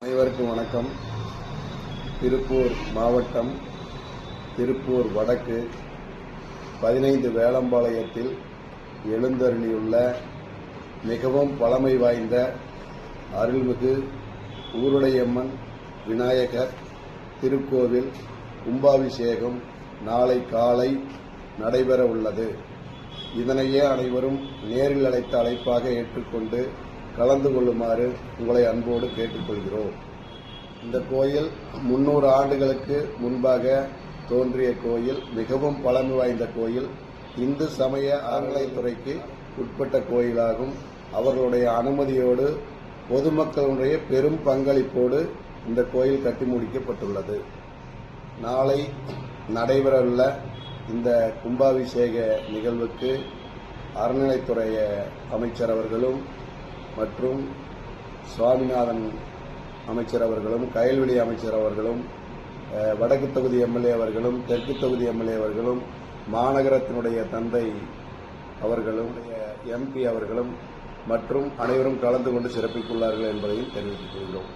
அனைவருக்கும் வணக்கம். திருப்பூர் மாவட்டம் திருப்பூர் வடக்கு 15 வேலம்பாளையத்தில் எழுந்தருளியுள்ள மிகவும் பழமை வாய்ந்த அருள்மிகு ஊருடையம்மன் விநாயகர் திருக்கோவில் கும்பாபிஷேகம் நாளை காலை நடைபெற உள்ளது. இதனையே அனைவரும் நேரில் அழைத்த அழைப்பாக ஏற்றுக்கொண்டு கலந்து கொள்ளுமாறு உங்களை அன்போடு கேட்டுக்கொள்கிறோம். இந்த கோயில் 300 ஆண்டுகளுக்கு முன்பாக தோன்றிய கோயில், மிகவும் பழமை வாய்ந்த கோயில். இந்து சமய அறநிலையத்துறைக்கு உட்பட்ட கோயிலாகும். அவர்களுடைய அனுமதியோடு பொதுமக்களுடைய பெரும் பங்களிப்போடு இந்த கோயில் கட்டி முடிக்கப்பட்டுள்ளது. நாளை நடைபெறவுள்ள இந்த கும்பாபிஷேக நிகழ்வுக்கு அறநிலைத்துறை அமைச்சர் அவர்களும் மற்றும் சுவாமிநாதன் அமைச்சர் அவர்களும், கயல்வெளி அமைச்சர் அவர்களும், வடக்கு தொகுதி எம்எல்ஏ அவர்களும், தெற்கு தொகுதி எம்எல்ஏ அவர்களும், மாநகரத்தினுடைய தந்தை அவர்களும், எம்பி அவர்களும் மற்றும் அனைவரும் கலந்து கொண்டு சிறப்பித்துள்ளார்கள் என்பதையும் தெரிவித்துக் கொள்கிறோம்.